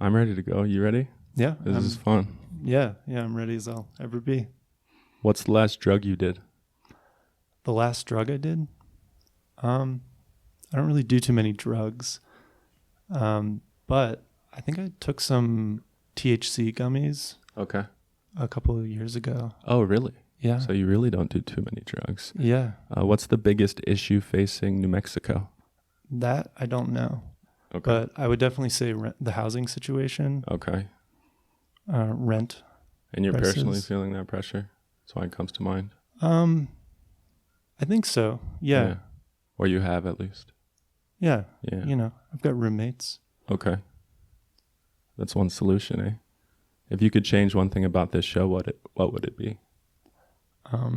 I'm ready to go. You ready? Yeah. This is fun. Yeah, I'm ready as I'll ever be. What's the last drug you did? The last drug I did? I don't really do too many drugs. But I think I took some THC gummies Okay. a couple of years ago. Oh, really? Yeah. So you really don't do too many drugs. Yeah. What's the biggest issue facing New Mexico? That I don't know. Okay. But I would definitely say the housing situation. Okay. Rent. And you're prices. personally feeling that pressure? That's why it comes to mind. I think so. Yeah. Or you have at least. Yeah. Yeah. I've got roommates. Okay. That's one solution, eh? If you could change one thing about this show, what would it be? I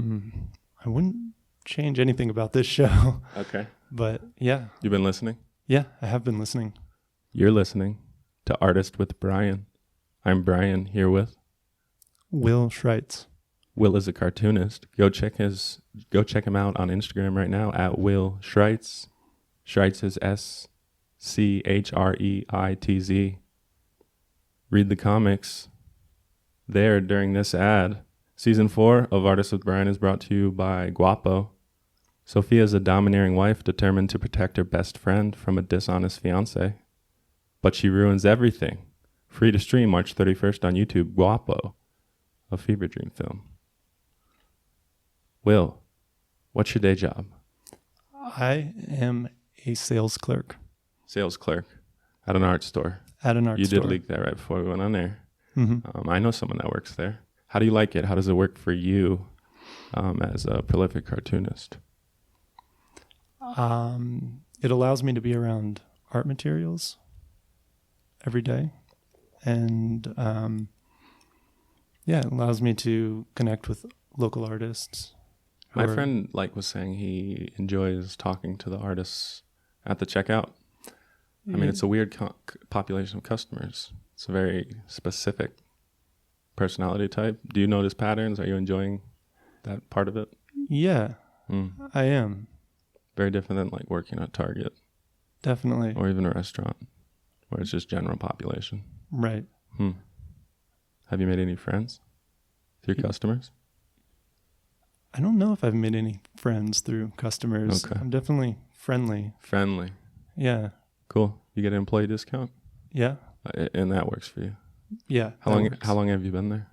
wouldn't change anything about this show. Okay. But yeah. You've been listening? Yeah, I have been listening. You're listening to Artist with Brian. I'm Brian, here with Will Schreitz. Will is a cartoonist. Go check him out on Instagram right now at Will Schreitz. Schreitz is SCHREITZ. Read the comics there during this ad. Season 4 of Artist with Brian is brought to you by Guapo. Sophia is a domineering wife determined to protect her best friend from a dishonest fiancé. But she ruins everything. Free to stream March 31st on YouTube. Guapo, a fever dream film. Will, what's your day job? I am a sales clerk. Sales clerk at an art store. At an art store. You did leak that right before we went on there. Mm-hmm. I know someone that works there. How do you like it? How does it work for you as a prolific cartoonist? It allows me to be around art materials every day. And it allows me to connect with local artists. My friend was saying he enjoys talking to the artists at the checkout. I mean, it's a weird population of customers. It's a very specific personality type. Do you notice patterns? Are you enjoying that part of it? Yeah, I am. Very different than working at Target. Definitely. Or even a restaurant where it's just general population. Right. Have you made any friends through customers? I don't know if I've made any friends through customers. Okay. I'm definitely friendly. Friendly. Yeah. Cool. You get an employee discount? Yeah. And that works for you? Yeah. How long have you been there?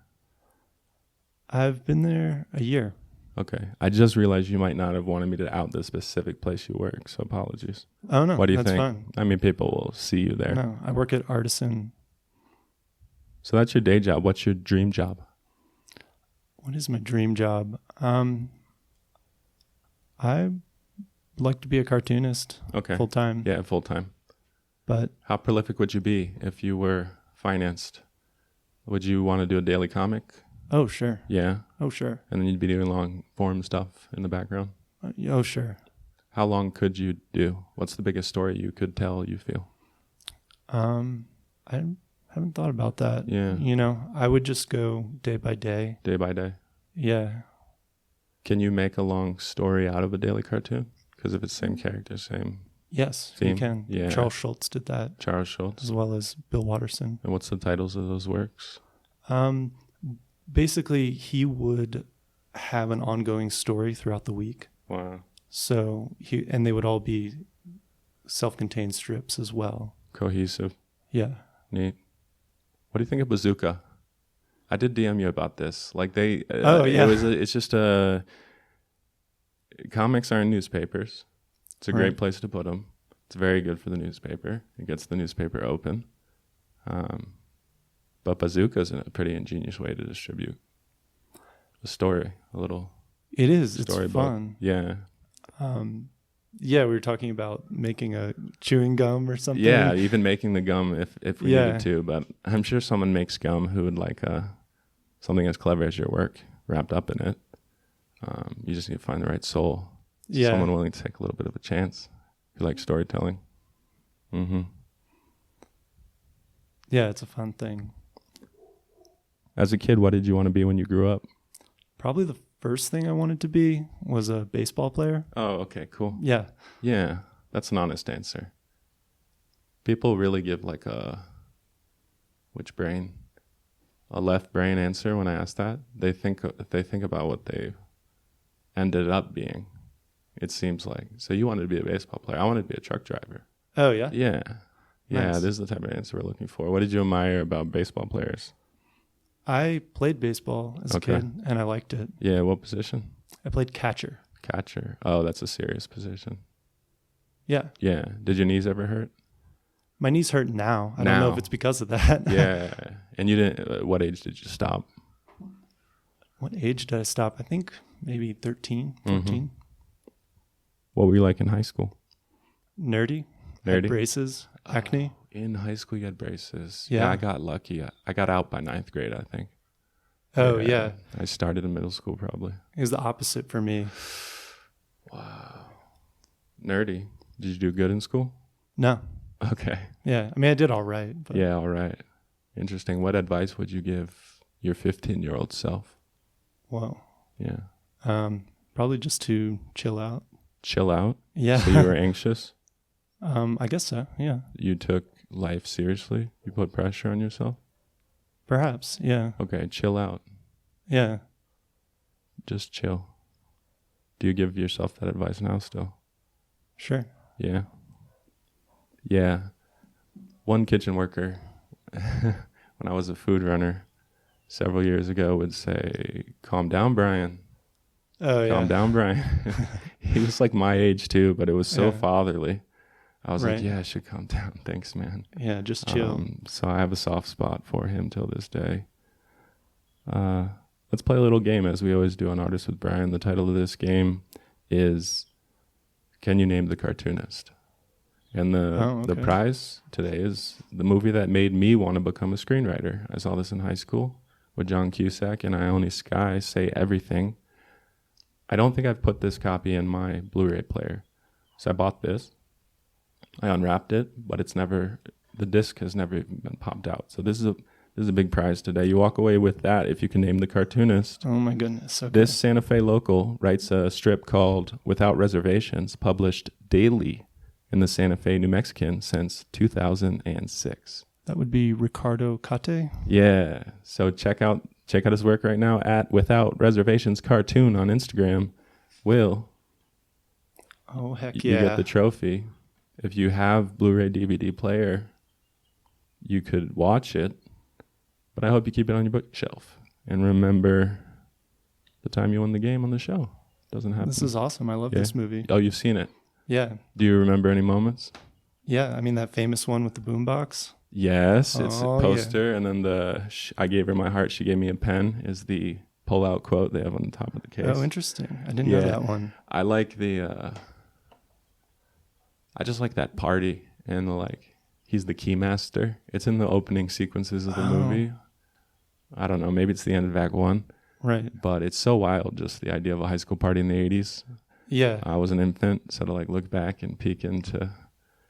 I've been there a year. Okay. I just realized you might not have wanted me to out the specific place you work, so apologies. Oh, no. What do you that's think? Fine. I mean, people will see you there. No, I work at Artisan. So that's your day job. What's your dream job? What is my dream job? I like to be a cartoonist. Okay. Full time. Yeah, full time. But how prolific would you be if you were financed? Would you want to do a daily comic? Oh, sure. Yeah. Oh, sure. And then you'd be doing long form stuff in the background? Oh, sure. How long could you do? What's the biggest story you could tell, you feel? I haven't thought about that. Yeah. I would just go day by day. Day by day? Yeah. Can you make a long story out of a daily cartoon? Because if it's same character, same Yes, theme? you can. Yeah. Charles Schultz did that. Charles Schultz. As well as Bill Watterson. And what's the titles of those works? Basically, he would have an ongoing story throughout the week. Wow. So they would all be self-contained strips as well. Cohesive. Yeah. Neat. What do you think of Bazooka? I did DM you about this. It's just comics are in newspapers. It's a great place to put them. It's very good for the newspaper. It gets the newspaper open. But Bazooka is a pretty ingenious way to distribute a story, a little. It is. Storybook. It's fun. Yeah. We were talking about making a chewing gum or something. Yeah, even making the gum if we needed to. But I'm sure someone makes gum who would like something as clever as your work wrapped up in it. You just need to find the right soul. Yeah. Someone willing to take a little bit of a chance who likes storytelling. Mm-hmm. Yeah, it's a fun thing. As a kid, what did you want to be when you grew up? Probably the first thing I wanted to be was a baseball player. Oh, okay, cool. Yeah. Yeah, that's an honest answer. People really give which brain? A left brain answer when I ask that. They think about what they ended up being. It seems like. So you wanted to be a baseball player. I wanted to be a truck driver. Oh, yeah? Yeah. Yeah, Nice. this is the type of answer we're looking for. What did you admire about baseball players? I played baseball as a kid, and I liked it. Yeah, what position? I played catcher. Catcher. Oh, that's a serious position. Yeah. Yeah. Did your knees ever hurt? My knees hurt now. I don't know if it's because of that. Yeah. And you didn't, what age did you stop? What age did I stop? I think maybe 13, 14. Mm-hmm. What were you like in high school? Nerdy. Had braces, acne. Oh, in high school, you had braces. Yeah. I got lucky. I got out by 9th grade, I think. Oh, yeah. I started in middle school, probably. It was the opposite for me. Wow. Nerdy. Did you do good in school? No. Okay. Yeah. I mean, I did all right. But Yeah, all right. Interesting. What advice would you give your 15-year-old self? Well, Yeah. probably just to chill out. Chill out? Yeah. So you were anxious? I guess so. Yeah. You took life seriously? You put pressure on yourself? Perhaps. Yeah. Okay, chill out. Yeah. Just chill. Do you give yourself that advice now still? Sure. Yeah. Yeah. One kitchen worker, when I was a food runner several years ago, would say, "Calm down, Brian. Oh, yeah. Calm down, Brian." He was like my age too, but it was so Yeah. fatherly. I was Right. like, yeah, I should calm down. Thanks, man. Yeah. Just chill. So I have a soft spot for him till this day. Let's play a little game as we always do on Artists with Brian. The title of this game is Can You Name the Cartoonist? And the prize today is the movie that made me want to become a screenwriter. I saw this in high school with John Cusack and Ione Skye say everything. I don't think I've put this copy in my Blu-ray player. So I bought this. I unwrapped it, but the disc has never even been popped out. So this is a big prize today. You walk away with that if you can name the cartoonist. Oh my goodness. Okay. This Santa Fe local writes a strip called Without Reservations, published daily in the Santa Fe New Mexican since 2006. That would be Ricardo Cate. Yeah. So check out his work right now at Without Reservations Cartoon on Instagram. Will. Oh, heck You yeah. get the trophy. If you have Blu-ray DVD player, you could watch it, but I hope you keep it on your bookshelf. And remember the time you won the game on the show. Doesn't happen. This is awesome. I love this movie. Oh, you've seen it. Yeah. Do you remember any moments? Yeah. I mean, that famous one with the boombox. Yes, it's a Oh, poster, and then I gave her my heart, she gave me a pen is the pull-out quote they have on the top of the case. Oh, interesting. I didn't know that one. I like I just like that party and he's the keymaster. It's in the opening sequences of the movie. I don't know, maybe it's the end of Act 1. Right. But it's so wild, just the idea of a high school party in the 80s. Yeah. I was an infant, so to look back and peek into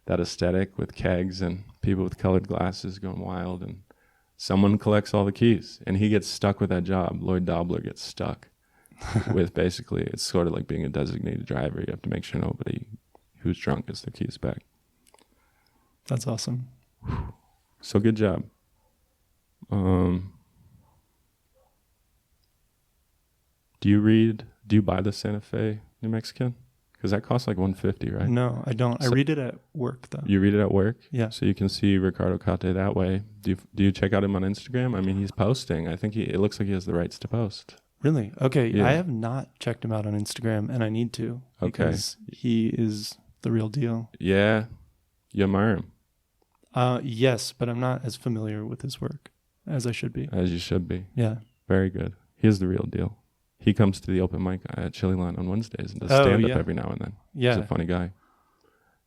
that aesthetic with kegs and people with colored glasses going wild, and someone collects all the keys and he gets stuck with that job. Lloyd Dobler gets stuck with basically, it's sort of like being a designated driver. You have to make sure nobody who's drunk gets their keys back. That's awesome. So good job. Do you buy the Santa Fe New Mexican? Because that costs like $150, right? No, I don't. I read it at work, though. You read it at work? Yeah. So you can see Ricardo Cate that way. Do you check out him on Instagram? I mean, he's posting. I think it looks like he has the rights to post. Really? Okay. Yeah. I have not checked him out on Instagram, and I need to. Okay. Because he is the real deal. Yeah. You admire him. Yes, but I'm not as familiar with his work as I should be. As you should be. Yeah. Very good. He is the real deal. He comes to the open mic at Chili Line on Wednesdays and does Oh, stand-up yeah. every now and then. Yeah. He's a funny guy.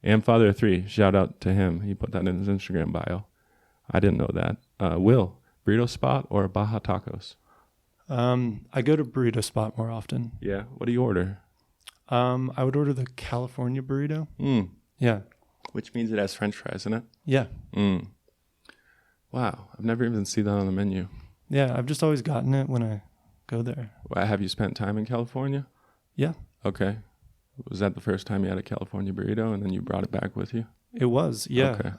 And father of 3. Shout out to him. He put that in his Instagram bio. I didn't know that. Will, burrito spot or Baja Tacos? I go to Burrito Spot more often. Yeah. What do you order? I would order the California burrito. Yeah. Which means it has French fries in it. Yeah. Wow. I've never even seen that on the menu. Yeah. I've just always gotten it when I go there. Have you spent time in California? Yeah. Okay. Was that the first time you had a California burrito and then you brought it back with you? It was. Yeah. Okay.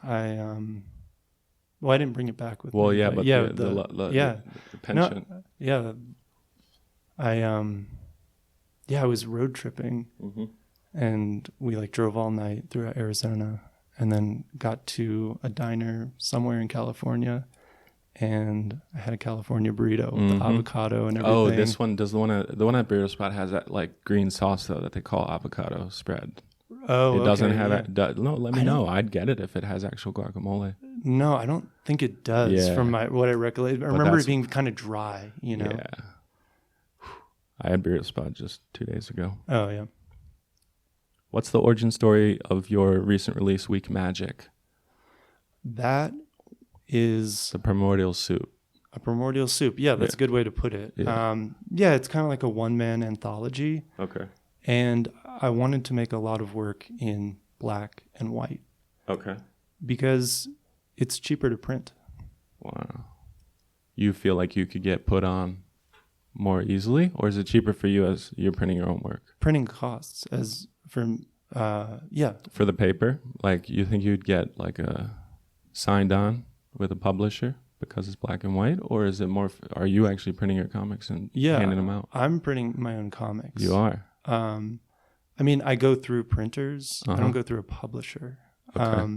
Well, I didn't bring it back with Well, me. yeah, but yeah, the penchant. No, yeah, I I was road tripping, Mm-hmm. and we like drove all night throughout Arizona, and then got to a diner somewhere in California, and I had a California burrito with the avocado and everything. Oh, this one does the one at Burrito Spot has that like green sauce though that they call avocado spread. Oh, it doesn't okay, have yeah. it. No, let me know. I'd get it if it has actual guacamole. No, I don't think it does. Yeah. From what I recollect, I remember it being kind of dry. You know. Yeah. I had Burrito Spot just 2 days ago. Oh yeah. What's the origin story of your recent release, Weak Magic? That is The primordial soup. a primordial soup. Yeah, that's a good way to put it. Yeah. It's kind of like a one-man anthology. Okay. And I wanted to make a lot of work in black and white Okay. because it's cheaper to print. Wow. You feel like you could get put on more easily, or is it cheaper for you as you're printing your own work? Printing costs as from, For the paper, like you think you'd get like a signed on with a publisher because it's black and white, or is it more? Are you actually printing your comics and handing them out? I'm printing my own comics. You are. I mean, I go through printers. I don't go through a publisher. Okay.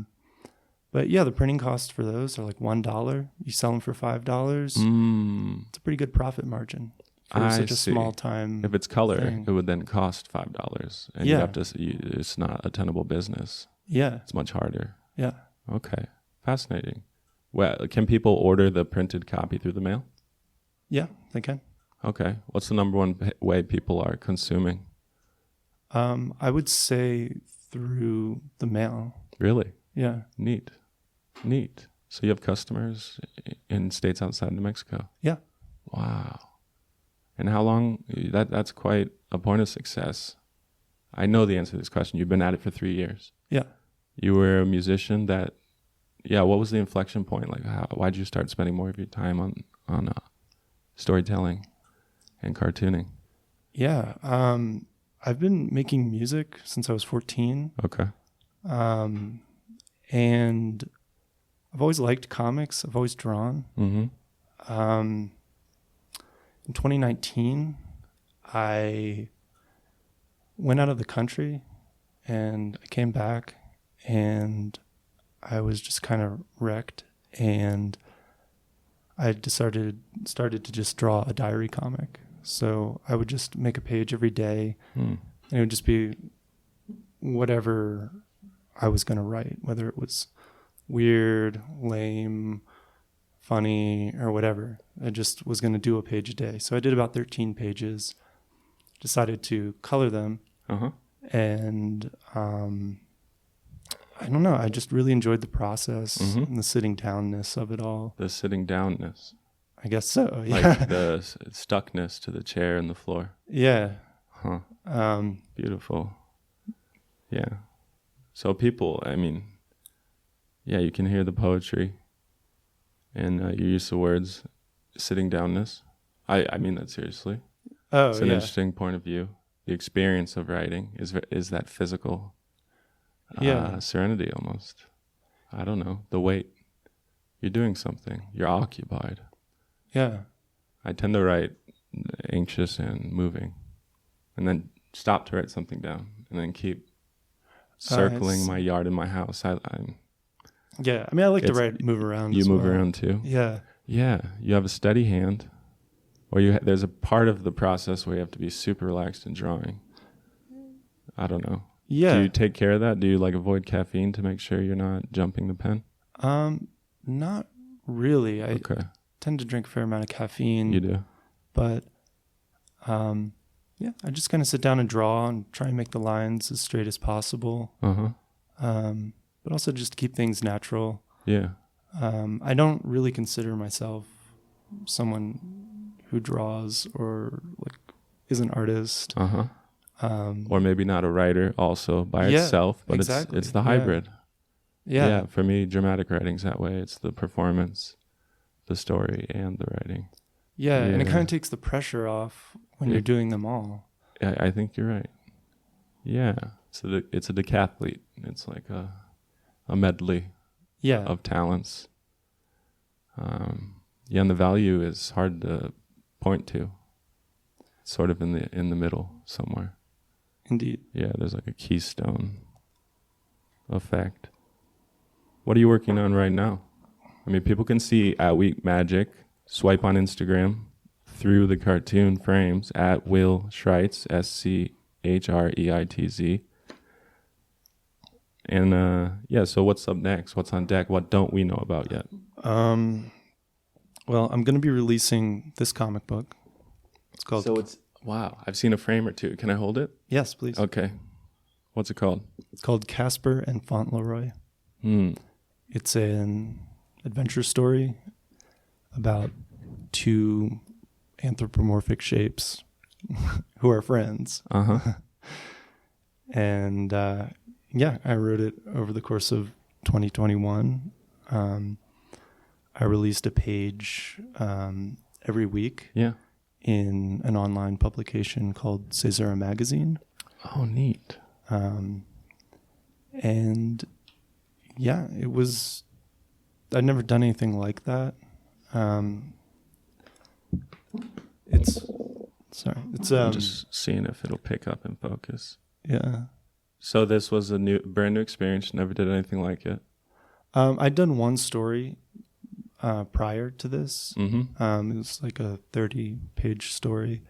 But yeah, the printing costs for those are like $1. You sell them for $5. It's a pretty good profit margin for such a small time. If it's color, thing. it would then cost $5, and you have to. It's not a tenable business. Yeah, It's much harder. yeah. Okay, fascinating. Well, can people order the printed copy through the mail? Yeah, they can. Okay, what's the number one way people are consuming? I would say through the mail. Really? Yeah. Neat. So you have customers in states outside New Mexico? Yeah. Wow. And how long? That's quite a point of success. I know the answer to this question. You've been at it for 3 years. Yeah. You were a musician that, what was the inflection point? Like, why'd you start spending more of your time on storytelling and cartooning? Yeah. I've been making music since I was 14. Okay. And I've always liked comics. I've always drawn. Mm-hmm. In 2019, I went out of the country and I came back and I was just kind of wrecked, and I started to just draw a diary comic. So I would just make a page every day, and it would just be whatever I was going to write, whether it was weird, lame, funny, or whatever. I just was going to do a page a day. So I did about 13 pages, decided to color them, and I don't know, I just really enjoyed the process and the sitting downness of it all. The sitting downness. I guess so, yeah. Like the stuckness to the chair and the floor. Yeah. Huh. Beautiful. Yeah. So people, I mean, you can hear the poetry and your use of words, sitting downness. I mean that seriously. Oh, it's an interesting point of view. The experience of writing is that physical serenity almost. I don't know. The weight. You're doing something. You're occupied. Yeah. I tend to write anxious and moving, and then stop to write something down, and then keep circling my yard and my house. Yeah, I mean, I like to move around. You move around too? Yeah. Yeah, you have a steady hand, or there's a part of the process where you have to be super relaxed in drawing. I don't know. Yeah. Do you take care of that? Do you like avoid caffeine to make sure you're not jumping the pen? Not really. I tend to drink a fair amount of caffeine. You do? But, I just kind of sit down and draw and try and make the lines as straight as possible. But also just keep things natural. Yeah. I don't really consider myself someone who draws or like is an artist. Or maybe not a writer also by itself, but it's the hybrid. Yeah. For me, dramatic writing's that way. It's the performance, the story, and the writing. Yeah, and it kind of takes the pressure off when you're doing them all. I think you're right. Yeah. So it's a decathlete. It's like a medley of talents. Yeah, and the value is hard to point to. Sort of in the middle somewhere. Indeed. Yeah, there's like a keystone effect. What are you working on right now? I mean, people can see at Week Magic, swipe on Instagram through the cartoon frames at Will Schreitz, Schreitz. And yeah, so what's up next? What's on deck? What don't we know about yet? Well, I'm going to be releasing this comic book. It's called... So it's... Wow, I've seen a frame or two. Can I hold it? Yes, please. Okay. What's it called? It's called Casper and Fauntleroy. It's an adventure story about two anthropomorphic shapes who are friends. Uh-huh. And yeah, I wrote it over the course of 2021. I released a page every week. Yeah. In an online publication called Caesara Magazine. Oh, neat. And yeah, it was, I'd never done anything like that. It's I'm just seeing if it'll pick up and focus. Yeah. So this was a brand new experience. Never did anything like it. I'd done one story prior to this. Mm-hmm. It was like a 30-page story.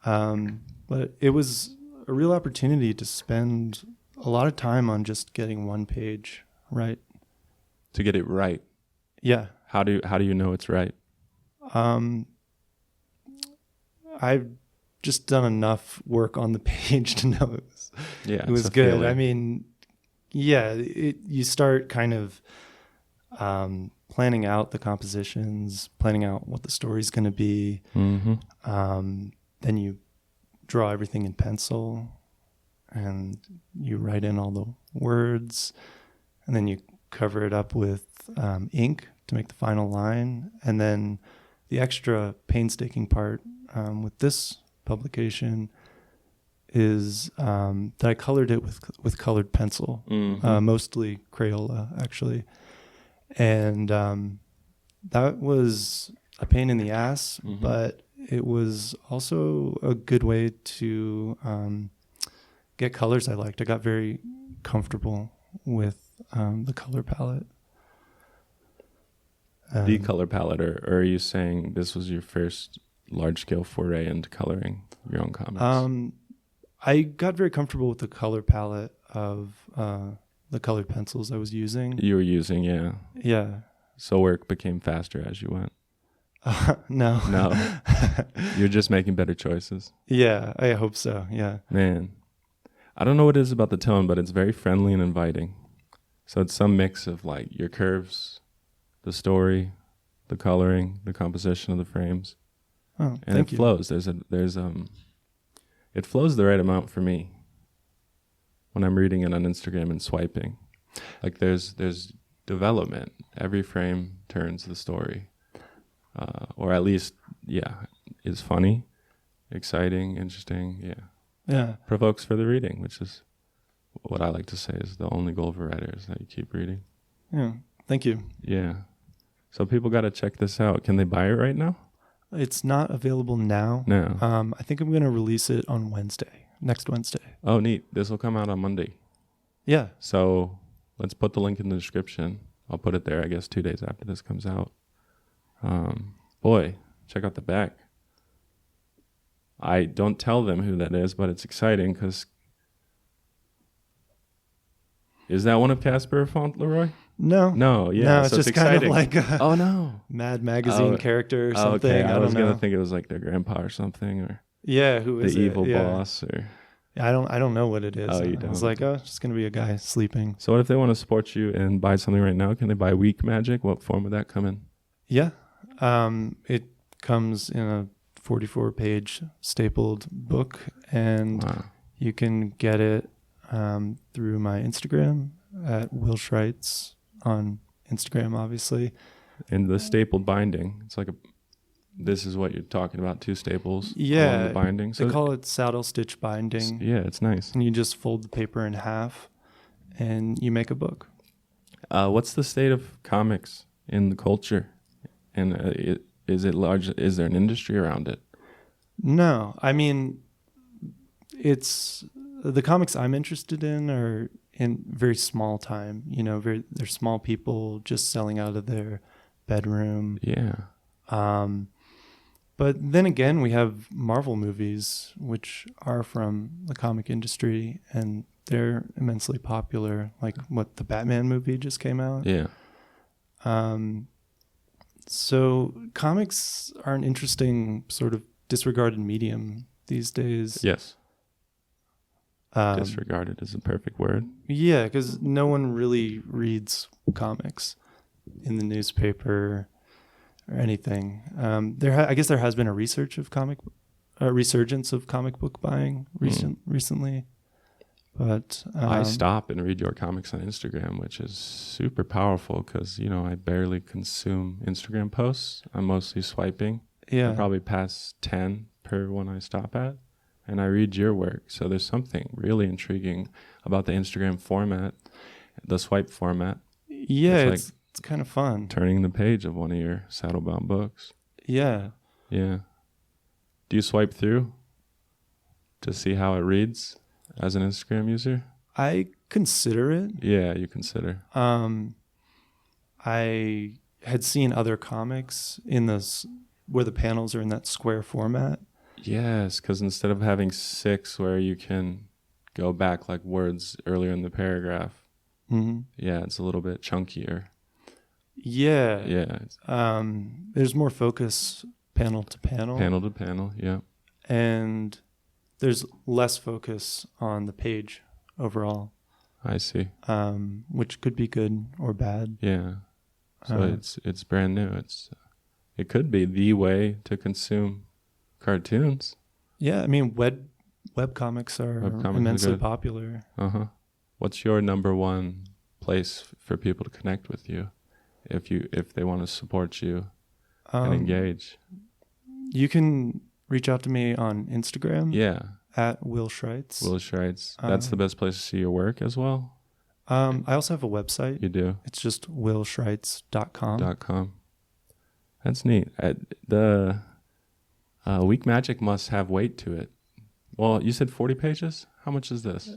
But it was a real opportunity to spend a lot of time on just getting one page right. To get it right. Yeah. How do you know it's right? I've just done enough work on the page to know it was good. Feeling. I mean, yeah, you start kind of planning out the compositions, planning out what the story's going to be. Mm-hmm. Then you draw everything in pencil and you write in all the words, and then you cover it up with ink to make the final line. And then the extra painstaking part with this publication is that I colored it with colored pencil, mostly Crayola, actually. And that was a pain in the ass, but it was also a good way to get colors I liked. I got very comfortable with the color palette. The color palette, or are you saying this was your first large-scale foray into coloring your own comics? I got very comfortable with the color palette of the colored pencils I was using. You were using, yeah. Yeah. So work became faster as you went. No. No. You're just making better choices. Yeah, I hope so. Yeah. Man, I don't know what it is about the tone, but it's very friendly and inviting. So it's some mix of like your curves, the story, the coloring, the composition of the frames. Oh, and thank it you. flows. It flows the right amount for me when I'm reading it on Instagram and swiping. Like there's development. Every frame turns the story. Or at least, is funny, exciting, interesting, Yeah. Provokes for the reading, which is what I like to say is the only goal of a writer is that you keep reading. Yeah. Thank you. Yeah. So people got to check this out. Can they buy it right now? It's not available now. No. I think I'm going to release it on next Wednesday. Oh, neat. This will come out on Monday. Yeah. So let's put the link in the description. I'll put it there, I guess, 2 days after this comes out. Boy, check out the back. I don't tell them who that is, but it's exciting because... Is that one of Casper Fauntleroy? No. No, yeah. No, it's so just exciting. kind of like a oh, no. Mad Magazine character or something. Okay. I was don't know. going to think it was like their grandpa or something, or yeah, who is the it? evil Yeah. boss. Or Yeah, I don't know what it is. Oh, you I was don't? like, it's just going to be a guy sleeping. So what if they want to support you and buy something right now? Can they buy Week Magic? What form would that come in? Yeah. It comes in a 44-page stapled book, and Wow. you can get it through my Instagram at Will Schreitz on Instagram, obviously. In the stapled binding, it's like this is what you're talking about, 2 staples Yeah, along the binding. So they call it saddle stitch binding. yeah, it's nice. And you just fold the paper in half, and you make a book. What's the state of comics in the culture And is it large? Is there an industry around it? No, I mean, it's the comics I'm interested in are in very small time. They're small people just selling out of their bedroom. Yeah. But then again, we have Marvel movies, which are from the comic industry, and they're immensely popular. Like what the Batman movie just came out. Yeah. So comics are an interesting sort of disregarded medium these days. Yes. Disregarded is a perfect word. Yeah, because no one really reads comics in the newspaper or anything. I guess there has been a resurgence of comic book buying recently. But I stop and read your comics on Instagram, which is super powerful because, I barely consume Instagram posts. I'm mostly swiping. Yeah. I probably pass 10 per one I stop at. And I read your work. So there's something really intriguing about the Instagram format, the swipe format. Yeah, it's kind of fun. Turning the page of one of your saddlebound books. Yeah. Yeah. Do you swipe through to see how it reads as an Instagram user? I consider it. Yeah, you consider. I had seen other comics where the panels are in that square format. Yes, because instead of having 6 where you can go back like words earlier in the paragraph, yeah, it's a little bit chunkier. Yeah. Yeah. There's more focus panel to panel. Panel to panel, yeah. And there's less focus on the page overall. I see. Which could be good or bad. Yeah. So it's brand new. It could be the way to consume cartoons. Yeah, I mean web comics are immensely popular. What's your number one place for people to connect with you if they want to support you and engage? You can reach out to me on Instagram. Yeah. At Will Schreitz. Will Schreitz. That's the best place to see your work as well? I also have a website. You do? It's just willschreitz.com. That's neat. The Week Magic must have weight to it. Well, you said 40 pages? How much is this?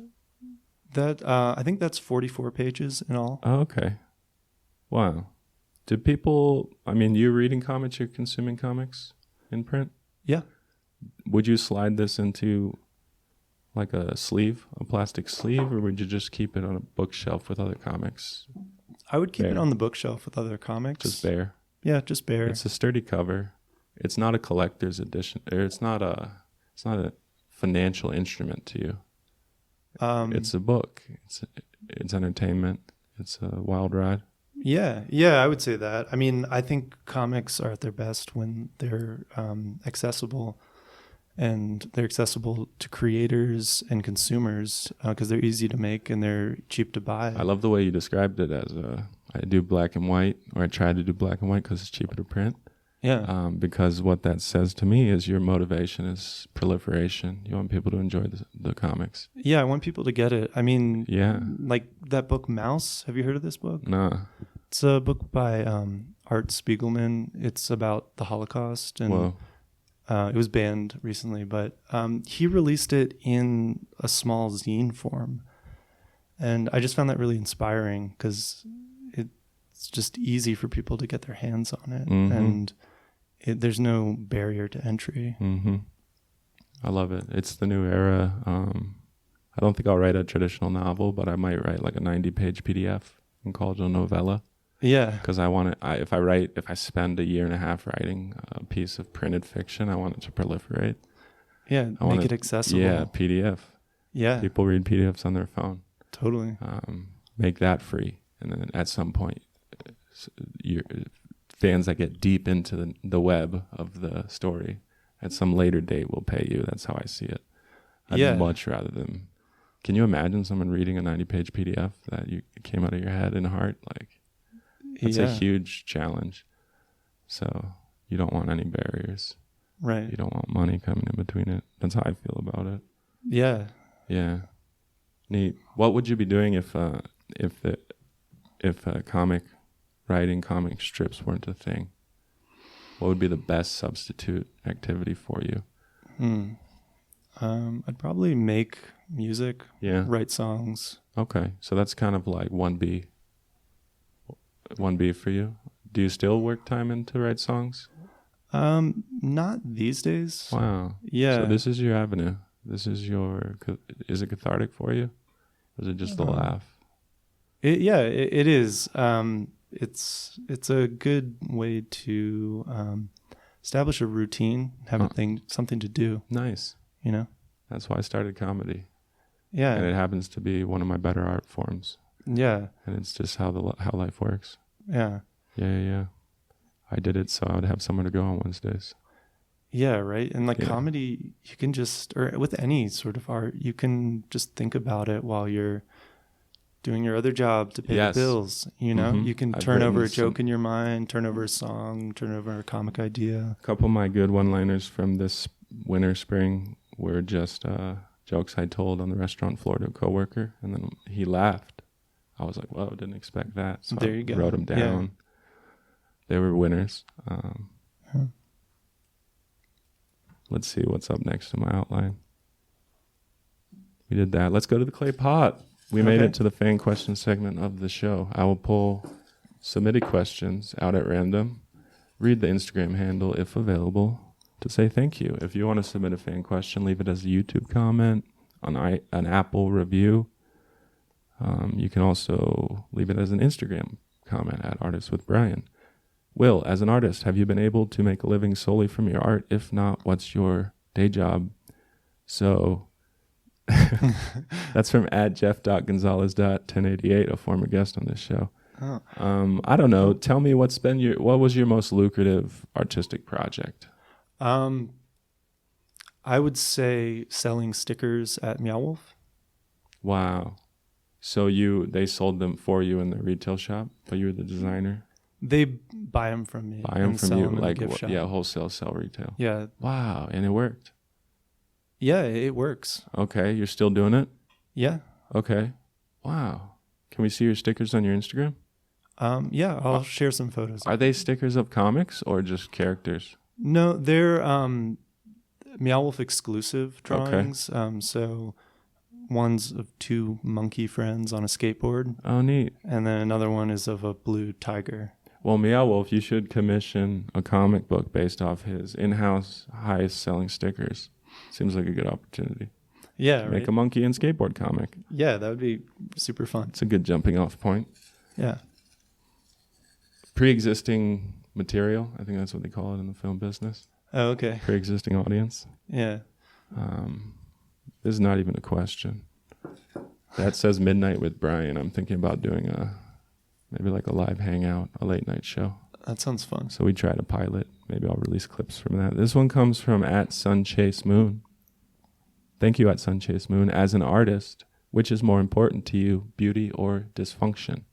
I think that's 44 pages in all. Oh, okay. Wow. Do people, you're reading comics, you're consuming comics in print? Yeah. Would you slide this into like a plastic sleeve, or would you just keep it on a bookshelf with other comics? I would keep it on the bookshelf with other comics. Just bare? Yeah, just bare. It's a sturdy cover. It's not a collector's edition, or it's not a financial instrument to you. It's a book. It's entertainment. It's a wild ride. Yeah, I would say that. I think comics are at their best when they're accessible, and they're accessible to creators and consumers because they're easy to make and they're cheap to buy. I love the way you described it as I do black and white, or I try to do black and white because it's cheaper to print. Yeah. Because what that says to me is your motivation is proliferation. You want people to enjoy the comics. Yeah, I want people to get it. Yeah. Like that book Mouse. Have you heard of this book? Nah. It's a book by Art Spiegelman. It's about the Holocaust, and it was banned recently, but he released it in a small zine form. And I just found that really inspiring because it's just easy for people to get their hands on it. And there's no barrier to entry. I love it. It's the new era. I don't think I'll write a traditional novel, but I might write like a 90-page PDF and call it a novella. Yeah. Because I want it, if I spend a year and a half writing a piece of printed fiction, I want it to proliferate. Yeah, make it accessible. Yeah, PDF. Yeah. People read PDFs on their phone. Totally. Make that free. And then at some point, your fans that get deep into the web of the story at some later date will pay you. That's how I see it. I'd much rather than... Can you imagine someone reading a 90-page PDF that came out of your head and heart? That's a huge challenge. So you don't want any barriers. Right. You don't want money coming in between it. That's how I feel about it. Yeah. Yeah. Neat. What would you be doing if comic strips weren't a thing? What would be the best substitute activity for you? I'd probably make music, Yeah. write songs. Okay. So that's kind of like 1B. 1B for you. Do you still work time in to write songs? Not these days. Wow. Yeah. So this is your avenue. This is is it cathartic for you? Or is it just the laugh? It is. It's a good way to establish a routine, have something to do. Nice. You know. That's why I started comedy. Yeah. And it happens to be one of my better art forms. Yeah. And it's just how life works. Yeah. Yeah. I did it so I would have somewhere to go on Wednesdays. Yeah, right. And like comedy, you can or with any sort of art, you can just think about it while you're doing your other job to pay the bills. You know, you can turn over a joke in your mind, turn over a song, turn over a comic idea. A couple of my good one-liners from this winter, spring were just jokes I told on the restaurant floor to a coworker, and then he laughed. I was like, whoa, didn't expect that. So there you go. Wrote them down. Yeah. They were winners. Let's see what's up next in my outline. We did that. Let's go to the clay pot. We made it to the fan question segment of the show. I will pull submitted questions out at random, read the Instagram handle if available to say thank you. If you want to submit a fan question, leave it as a YouTube comment, on an Apple review. You can also leave it as an Instagram comment at Artists with Brian. Will, as an artist, have you been able to make a living solely from your art? If not, what's your day job? So that's from @jeff.gonzalez.1088, a former guest on this show. I don't know. Tell me what was your most lucrative artistic project? I would say selling stickers at Meow Wolf. Wow. So they sold them for you in the retail shop, but you were the designer? They buy them from me. Buy them from you, like wholesale, sell retail. Yeah. Wow, and it worked. Yeah, it works. Okay, you're still doing it? Yeah. Okay. Wow. Can we see your stickers on your Instagram? Yeah, I'll share some photos. Are they stickers of comics or just characters? No, they're Meow Wolf exclusive drawings. Okay. So one's of two monkey friends on a skateboard. Oh, neat. And then another one is of a blue tiger. Well, Meow Wolf, you should commission a comic book based off his in-house highest selling stickers. Seems like a good opportunity. Yeah, right. Make a monkey and skateboard comic. Yeah, that would be super fun. It's a good jumping off point. Yeah. Pre-existing material, I think that's what they call it in the film business. Oh, okay. Pre-existing audience. Yeah. This is not even a question. That says Midnight with Brian. I'm thinking about doing maybe like a live hangout, a late night show. That sounds fun. So we try to pilot. Maybe I'll release clips from that. This one comes from @SunChaseMoon. Thank you @SunChaseMoon. As an artist, which is more important to you, beauty or dysfunction?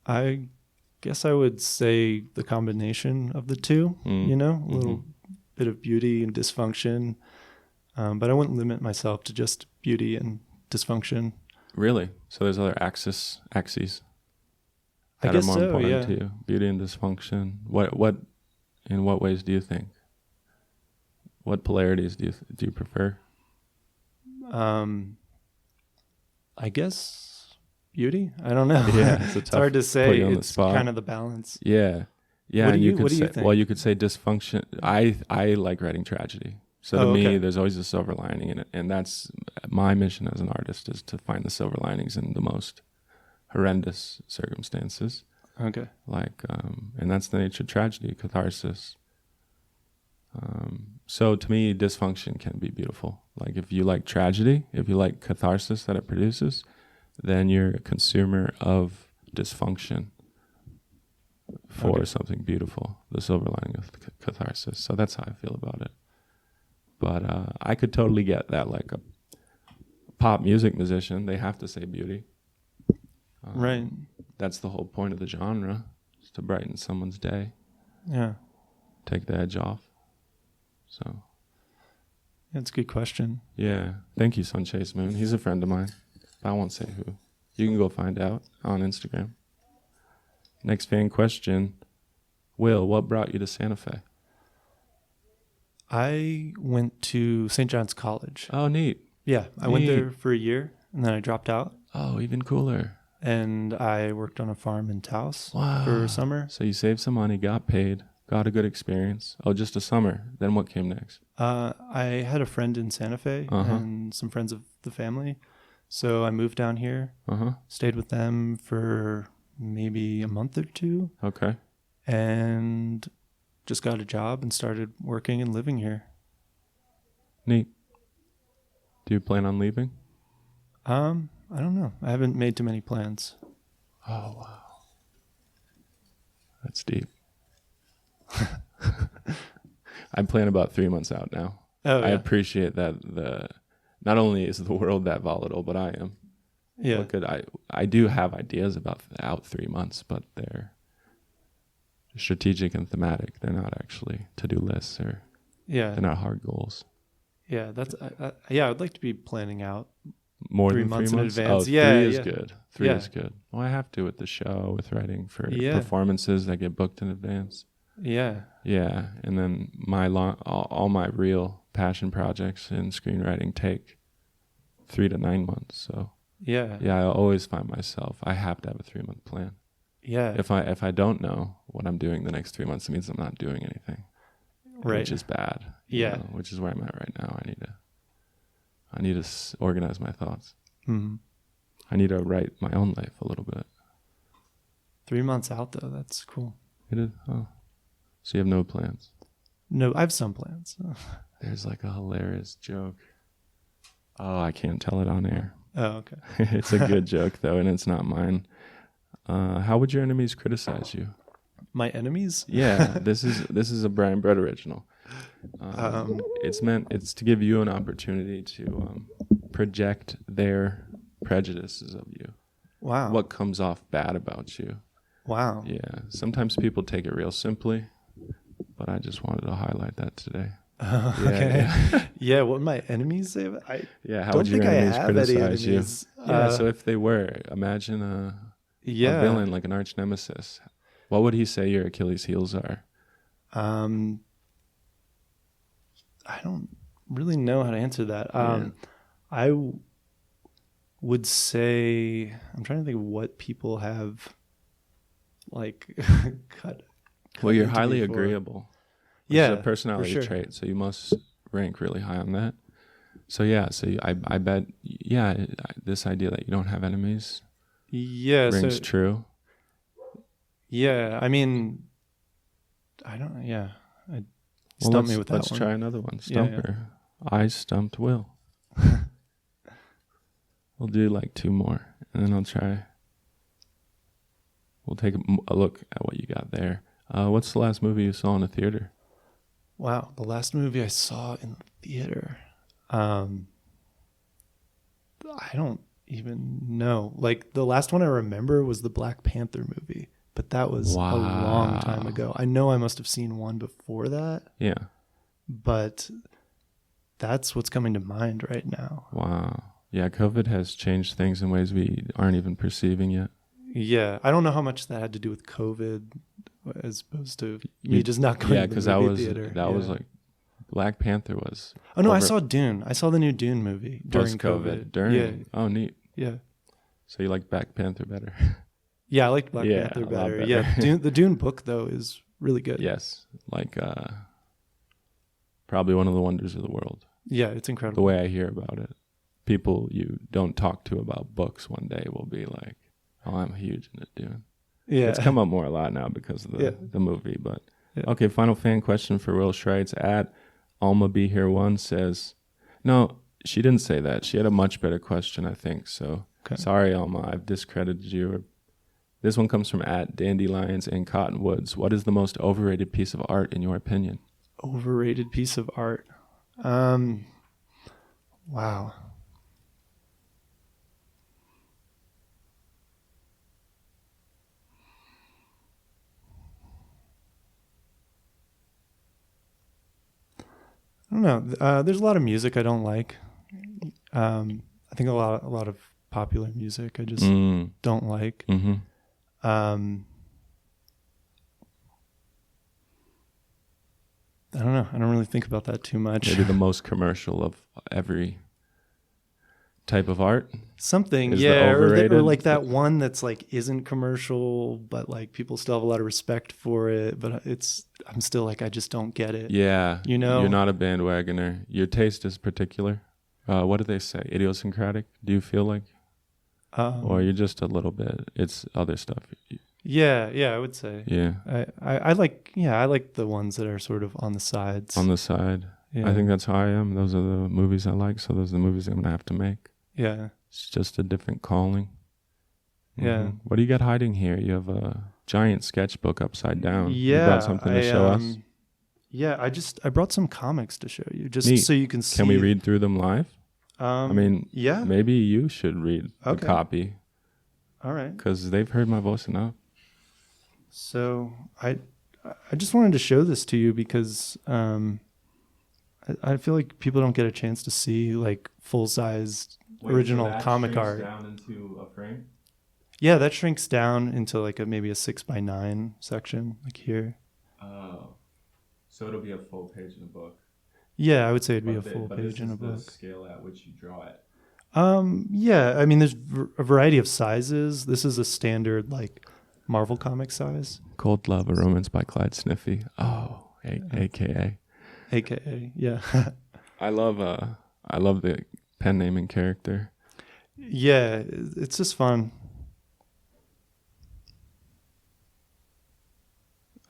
I guess I would say the combination of the two, a little bit of beauty and dysfunction. But I wouldn't limit myself to just beauty and dysfunction. Really? So there's other axes I that guess are more so, important yeah. to you. Beauty and dysfunction. In what ways do you think? What polarities do you prefer? I guess beauty. I don't know. Yeah, it's hard to say. It's kind of the balance. Yeah. What do you think? Well, you could say dysfunction. I like writing tragedy. So to me, there's always a silver lining in it. And that's my mission as an artist, is to find the silver linings in the most horrendous circumstances. Okay. And that's the nature of tragedy, catharsis. So to me, dysfunction can be beautiful. Like if you like tragedy, if you like catharsis that it produces, then you're a consumer of dysfunction for something beautiful, the silver lining of catharsis. So that's how I feel about it. But I could totally get that, like a pop music musician, they have to say beauty. Right. That's the whole point of the genre, is to brighten someone's day. Yeah. Take the edge off. So. That's a good question. Yeah. Thank you, SunChaseMoon. He's a friend of mine. I won't say who. You can go find out on Instagram. Next fan question. Will, what brought you to Santa Fe? I went to St. John's College. Oh, neat. Yeah, I went there for a year, and then I dropped out. Oh, even cooler. And I worked on a farm in Taos Wow. for summer. So you saved some money, got paid, got a good experience. Oh, just a summer. Then what came next? I had a friend in Santa Fe and some friends of the family. So I moved down here, stayed with them for maybe a month or two. Okay. And just got a job and started working and living here. Neat. Do you plan on leaving? I don't know. I haven't made too many plans. Oh, wow. That's deep. I plan about 3 months out now. Oh, I yeah. appreciate that not only is the world that volatile, but I am. Yeah. Look at, I do have ideas about out 3 months, but they're strategic and thematic. They're not actually to-do lists or Yeah. they're not hard goals. Yeah. That's, yeah, I'd like to be planning out. More 3 than 3 months months in advance. Oh, Yeah, 3 is yeah. good. 3 Yeah. is good. Well, I have to with the show, with writing for Yeah. performances that get booked in advance. Yeah. Yeah, and then all my real passion projects in screenwriting take 3 to 9 months. So Yeah. yeah, I always find myself I have to have a 3-month plan. Yeah. If I don't know what I'm doing the next 3 months, it means I'm not doing anything, Right. which is bad. you Yeah. know, which is where I'm at right now. I need to organize my thoughts. Mm-hmm. I need to write my own life a little bit. 3 months out though. That's cool. It is. Oh, so you have no plans? No, I have some plans. There's like a hilarious joke. Oh, I can't tell it on air. Oh, okay. It's a good joke though, and it's not mine. How would your enemies criticize you? My enemies? Yeah, this is a Brian Brett original. It's to give you an opportunity to project their prejudices of you. Wow. What comes off bad about you? Wow. Yeah, sometimes people take it real simply, but I just wanted to highlight that today. Okay. Yeah. Yeah. What my enemies say? I Yeah, how don't would your think I enemies have any criticize you? enemies. Yeah, so if they were, imagine a Yeah. villain like an arch nemesis. What would he say your Achilles heels are? I don't really know how to answer that. Yeah. I would say I'm trying to think of what people have like cut. Well, you're into highly me for. agreeable. Which Yeah, is a personality for sure. trait, so you must rank really high on that. So yeah, I bet this idea that you don't have enemies Yeah. rings So true. yeah, I mean, I don't. Yeah, Well, stump me with that let's one. try another one. Yeah, Stumper. I stumped Will. We'll do like 2 more, and then I'll try. We'll take a look at what you got there. What's the last movie you saw in a theater? Wow, the last movie I saw in the theater. I don't even know. Like the last one I remember was the Black Panther movie, but that was a long time Wow. ago. I know I must have seen one before that, Yeah. but that's what's coming to mind right now. Wow. Yeah, COVID has changed things in ways we aren't even perceiving yet. Yeah, I don't know how much that had to do with COVID as opposed to me just not going Yeah, to because the that movie was theater. that was Yeah. like Black Panther was. Oh no, I over- saw Dune. I saw the new Dune movie during post-COVID. COVID. During. Yeah, Oh, neat. yeah. So you like Black Panther better? Yeah, I liked Black Yeah, Panther a lot better. better. Yeah, the Dune book though is really good. Yes. Like probably one of the wonders of the world. Yeah, it's The incredible. way I hear about it, people you don't talk to about books one day will be like, "Oh, I'm huge into Dune." Yeah, It's come up more a lot now because of the movie. But Yeah. okay, final fan question for Will Schreitz at Alma Be Here One says, no, she didn't say that. She had a much better question, I think. So Okay. sorry, Alma, I've discredited you. This one comes from at Dandelions and Cottonwoods. What is the most overrated piece of art in your opinion? overrated piece of art. Wow. I don't know. There's a lot of music I don't like. I think a lot of popular music I just don't like. Mm-hmm. I don't know. I don't really think about that too much. Maybe the most commercial of every type of art. Something, Is the yeah, Overrated? or like that one that's like isn't commercial, but like people still have a lot of respect for it. But I'm still like, I just don't get it. Yeah. You know? You're not a bandwagoner. Your taste is particular. What do they say? Idiosyncratic? Do you feel like? Or you're just a little bit, it's other stuff. Yeah, I would say. Yeah. I like the ones that are sort of on the sides. On the side. Yeah. I think that's how I am. Those are the movies I like, so those are the movies I'm going to have to make. Yeah. It's just a different calling. Yeah. What do you got hiding here? You have a giant sketchbook upside down. Yeah. You brought something to show us? Yeah, I brought some comics to show you, just Neat. so you can see. Can we read through them live? I mean, yeah. maybe you should read a copy. All right. Because they've heard my voice enough. So I just wanted to show this to you because I feel like people don't get a chance to see like full-sized original comic art. Down into a frame? Yeah, that shrinks down into like maybe a 6x9 section, like here. Oh, so it'll be a full page in a book. Yeah, I would say it'd be a full page in a book. This is the scale at which you draw it. Yeah, I mean, there's a variety of sizes. This is a standard like Marvel comic size. Cold Love, a Romance by Clyde Sniffy. Oh, AKA. AKA, yeah. I love the pen naming character. Yeah, it's just fun.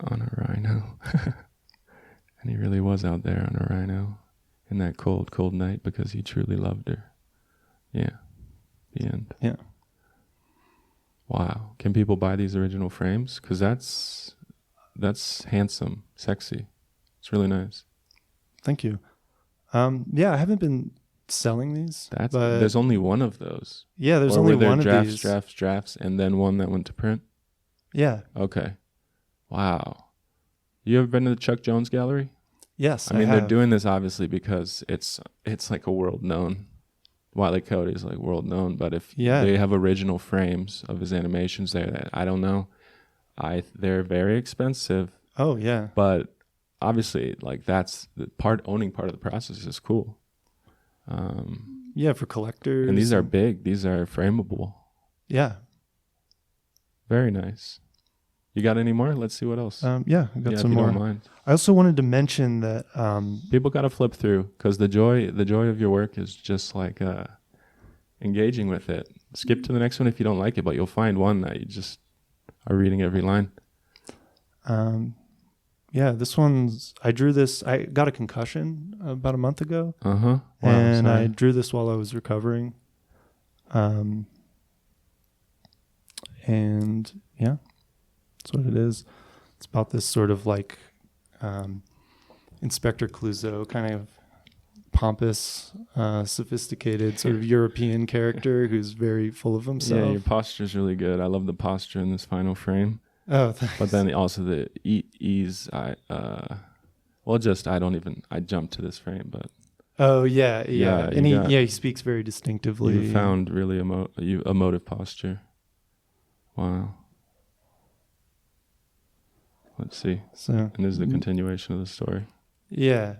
On a rhino. And he really was out there on a rhino in that cold, cold night because he truly loved her. Yeah. The end. Yeah. Wow. Can people buy these original frames? Because that's handsome, sexy. It's really nice. Thank you. Yeah, I haven't been selling these. But but there's only one of those. Yeah, there's or only were there one drafts, of these. drafts, and then one that went to print? Yeah. Okay. Wow. You ever been to the Chuck Jones Gallery? Yes, I mean, have. they're doing this obviously because it's like a world known. Wile E. Coyote's like world known, but if they have original frames of his animations there, that I don't know, they're very expensive. Oh yeah. But obviously, like that's the owning part of the process is cool. Yeah, for collectors. And these are big. These are frameable. Yeah. Very nice. You got any more? Let's see what else. Yeah, I got some if you more. Don't mind. I also wanted to mention that people got to flip through because the joy of your work is just like engaging with it. Skip to the next one if you don't like it, but you'll find one that you just are reading every line. Yeah, this one's. I drew this. I got a concussion about a month ago. Wow, and sorry. I drew this while I was recovering. And yeah, that's what it is. It's about this sort of like Inspector Clouseau kind of pompous, sophisticated sort of European character who's very full of himself. Yeah, your posture's really good. I love the posture in this final frame. Oh, thanks. But then also the ease. I jumped to this frame, but. Oh yeah. And he speaks very distinctively. You found really emotive posture. Wow. Let's see. So, and this is the continuation of the story. Yeah.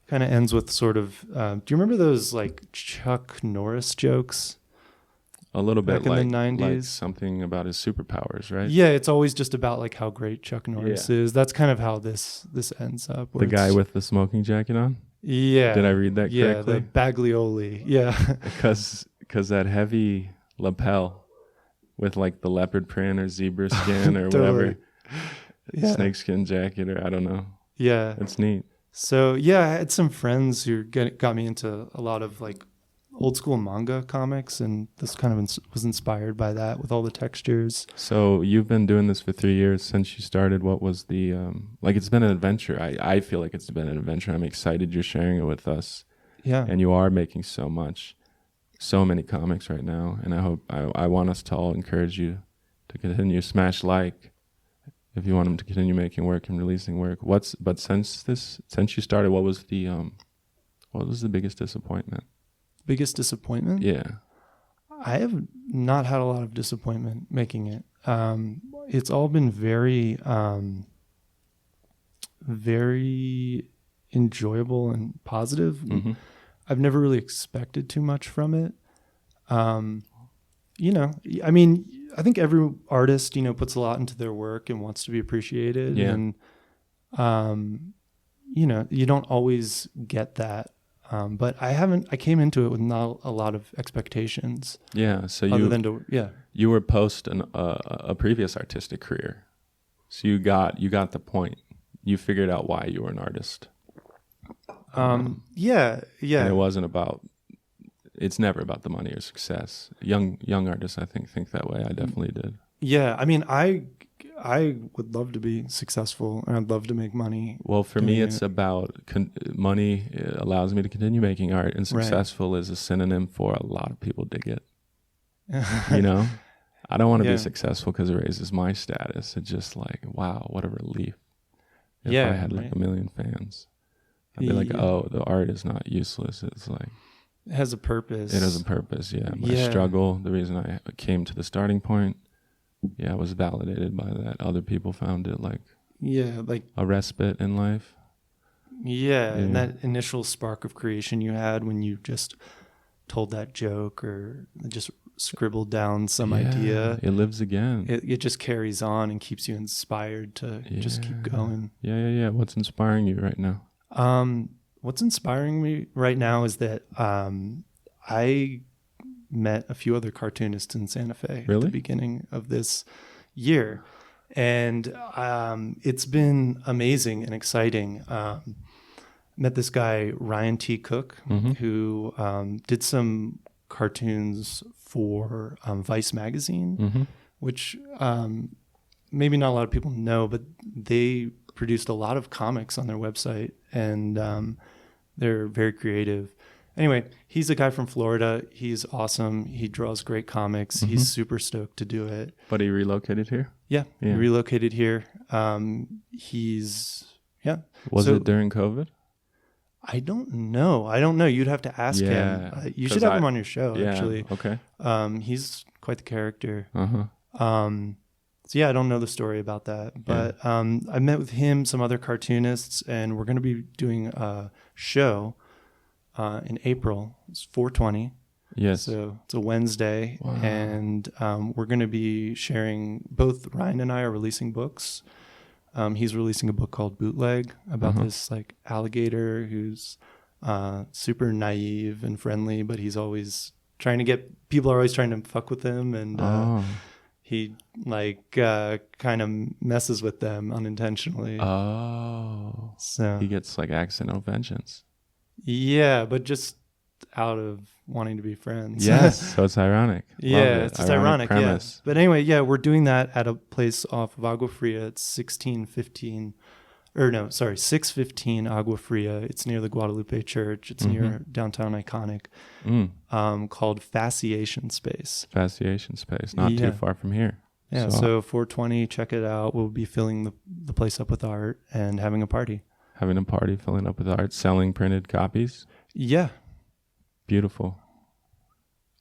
Kind of ends with sort of. Do you remember those like Chuck Norris jokes? A little bit back in the 90s. Like something about his superpowers, right? Yeah, it's always just about like how great Chuck Norris is. That's kind of how this ends up. The guy with the smoking jacket on? Yeah. Did I read that correctly? Yeah, the Baglioli. Yeah. Because that heavy lapel with like the leopard print or zebra skin or Totally. whatever. Snakeskin jacket or I don't know. Yeah. It's neat. So yeah, I had some friends who got me into a lot of like old school manga comics, and this kind of was inspired by that with all the textures. So you've been doing this for 3 years since you started. What was the it's been an adventure. I feel like it's been an adventure. I'm excited you're sharing it with us. Yeah. And you are making so many comics right now, and I want us to all encourage you to continue smash like if you want them to continue making work and releasing work. But since you started, what was the biggest disappointment? Biggest disappointment? Yeah. I have not had a lot of disappointment making it. It's all been very very enjoyable and positive. Mm-hmm. I've never really expected too much from it. You know, I mean, I think every artist, you know, puts a lot into their work and wants to be appreciated. Yeah. And, you know, you don't always get that. But I came into it with not a lot of expectations. Yeah. So you were post a previous artistic career. So you got the point. You figured out why you were an artist. Yeah. And it wasn't about, it's never about the money or success. Young artists, I think that way. I definitely did. Yeah. I mean, I would love to be successful and I'd love to make money. Well, for me, it's about money. It allows me to continue making art, and successful is a synonym for a lot of people dig it. You know, I don't want to be successful because it raises my status. It's just like, wow, what a relief. If I had like 1 million fans, I'd be like, oh, the art is not useless. It's like, it has a purpose. It has a purpose. Yeah. My struggle, the reason I came to the starting point, I was validated by that. Other people found it like a respite in life. Yeah, and that initial spark of creation you had when you just told that joke or just scribbled down some idea. It lives again. It just carries on and keeps you inspired to just keep going. Yeah. What's inspiring you right now? What's inspiring me right now is that I met a few other cartoonists in Santa Fe at the beginning of this year. And it's been amazing and exciting. Met this guy, Ryan T. Cook, who did some cartoons for Vice magazine, which maybe not a lot of people know, but they produced a lot of comics on their website, and they're very creative. Anyway, he's a guy from Florida. He's awesome. He draws great comics. He's super stoked to do it. But he relocated here? Yeah. He relocated here. Was it during COVID? I don't know. You'd have to ask him. You should have him on your show, actually. Okay. He's quite the character. So I don't know the story about that. But I met with him, some other cartoonists, and we're going to be doing a show in April. It's 4/20. Yes. So it's a Wednesday. Wow. And we're going to be sharing, both Ryan and I are releasing books. He's releasing a book called Bootleg about this like alligator who's super naive and friendly, but he's always trying to people are always trying to fuck with him, and he like kind of messes with them unintentionally. Oh. So he gets like accidental vengeance. Yeah, but just out of wanting to be friends. Yes, so it's ironic. It's just ironic premise. Yeah. But anyway, we're doing that at a place off of Agua Fria. It's 615 Agua Fria. It's near the Guadalupe Church. It's near downtown Iconic, called Fasciation Space. Fasciation Space, not too far from here. Yeah, so 420, check it out. We'll be filling the place up with art and having a party. Filling up with art, selling printed copies? Yeah. Beautiful.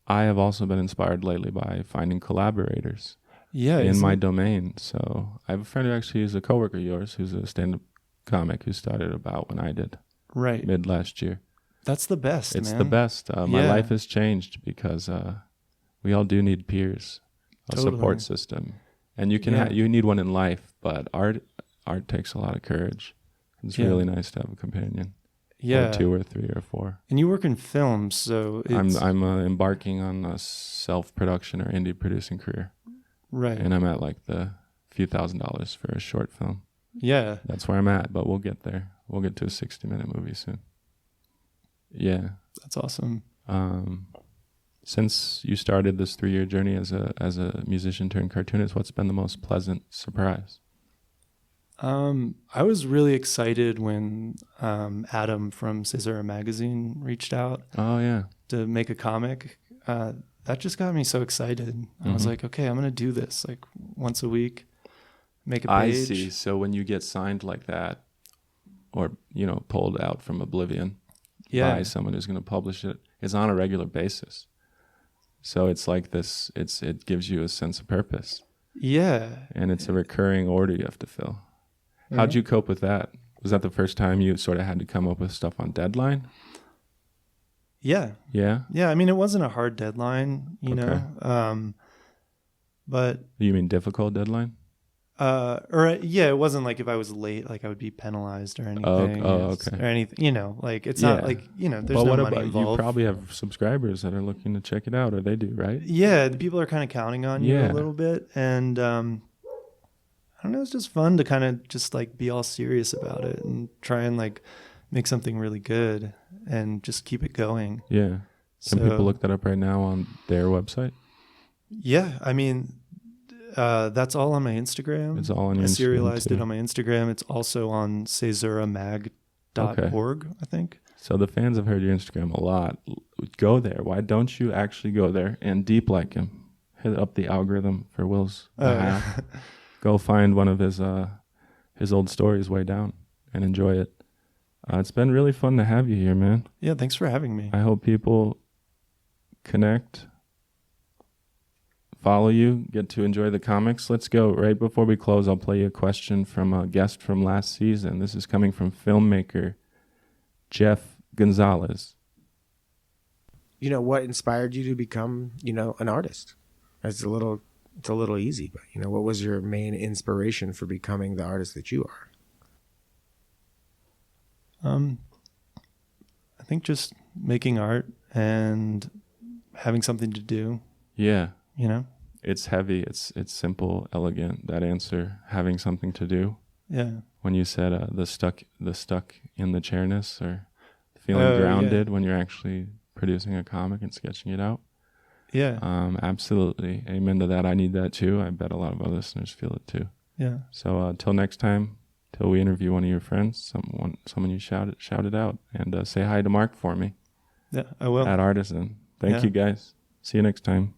I have also been inspired lately by finding collaborators in my domain. So I have a friend who actually is a coworker of yours who's a stand-up comic who started about when I did. Right. Mid last year. That's the best, It's the best. My life has changed because we all do need peers, a support system. And you can you need one in life, but art takes a lot of courage. It's really nice to have a companion. Yeah. Or 2 or 3 or 4. And you work in film, so I'm embarking on a self-production or indie producing career. Right. And I'm at like the few $1,000s for a short film. Yeah. That's where I'm at, but we'll get there. We'll get to a 60-minute movie soon. Yeah. That's awesome. Since you started this 3-year journey as a musician turned cartoonist, what's been the most pleasant surprise? I was really excited when Adam from Caesar Magazine reached out. Oh, yeah. To make a comic. That just got me so excited. I was like, okay, I'm going to do this like once a week, make a page. I see. So when you get signed like that or, pulled out from oblivion by someone who's going to publish it, it's on a regular basis. So it's like this, it gives you a sense of purpose. Yeah. And it's a recurring order you have to fill. How'd you cope with that? Was that the first time you sort of had to come up with stuff on deadline? Yeah. Yeah? Yeah. I mean, it wasn't a hard deadline, you Okay. know, but You mean difficult deadline? it wasn't like if I was late, like I would be penalized or anything. Okay. Or anything, you know, like it's Yeah. not like, you know, there's But no what money about involved. you? Probably have subscribers that are looking to check it out, or they do, right? Yeah, the people are kind of counting on you Yeah. a little bit, and I don't know, it's just fun to kind of just like be all serious about it and try and like make something really good and just keep it going. Yeah. Can people look that up right now on their website? Yeah, I mean, that's all on my Instagram. It's all on your I Instagram, serialized too. it on my Instagram. It's also on caesuramag.org, I think. So the fans have heard your Instagram a lot. Go there. Why don't you actually go there and deep like him? Hit up the algorithm for Will's behalf. Go find one of his old stories way down and enjoy it. It's been really fun to have you here, man. Yeah, thanks for having me. I hope people connect, follow you, get to enjoy the comics. Let's go. Right before we close, I'll play you a question from a guest from last season. This is coming from filmmaker Jeff Gonzalez. You know, what inspired you to become, an artist? It's a little easy, but, what was your main inspiration for becoming the artist that you are? I think just making art and having something to do. Yeah. You know? It's heavy. It's simple, elegant, that answer, having something to do. Yeah. When you said the stuck in the chairness, or feeling grounded when you're actually producing a comic and sketching it out. Yeah. Absolutely. Amen to that. I need that too. I bet a lot of our listeners feel it too. Yeah. So till next time, till we interview one of your friends, someone you shout it out, and say hi to Mark for me. Yeah, I will. At Artisan. Thank you guys. See you next time.